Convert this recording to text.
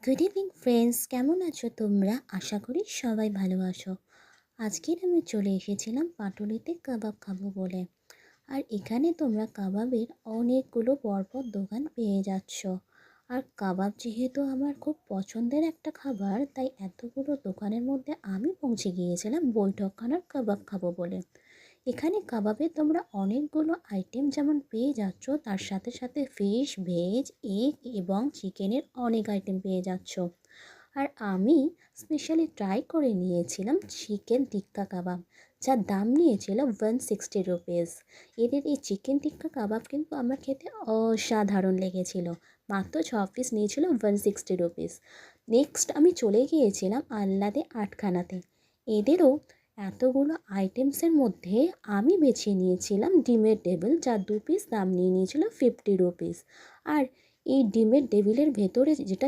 Good evening friends, কেমন আছো তোমরা? আশা করি সবাই ভালো আছো। আজকের আমি চলে এসেছিলাম পাটুলিতে কাবাব খাবো বলে। আর এখানে তোমরা কাবাবের অনেকগুলো পরপর দোকান পেয়ে যাচ্ছ। আর কাবাব যেহেতু আমার খুব পছন্দের একটা খাবার, তাই এতগুলো দোকানের মধ্যে আমি পৌঁছে গিয়েছিলাম বৈঠকখানার কাবাব খাবো বলে। এখানে কাবাবে তোমরা অনেকগুলো আইটেম যেমন পেয়ে যাচ্ছ, তার সাথে সাথে ফিশ, ভেজ, এগ এবং চিকেনের অনেক আইটেম পেয়ে যাচ্ছ। আর আমি স্পেশালি ট্রাই করে নিয়েছিলাম চিকেন টিক্কা কাবাব, যার দাম নিয়েছিল 160 রুপিস। এদের এই চিকেন টিক্কা কাবাব কিন্তু আমার খেতে অসাধারণ লেগেছিল। মাত্র 6 পিস নিয়েছিল 160 রুপিস। নেক্সট আমি চলে গিয়েছিলাম আহ্লাদে আটখানাতে। এদেরও এতগুলো আইটেমসের মধ্যে আমি বেছে নিয়েছিলাম ডিমের টেবিল, যার 2 পিস দাম নিয়ে নিয়েছিল 50 রুপিস। আর এই ডিমের টেবিলের ভেতরে যেটা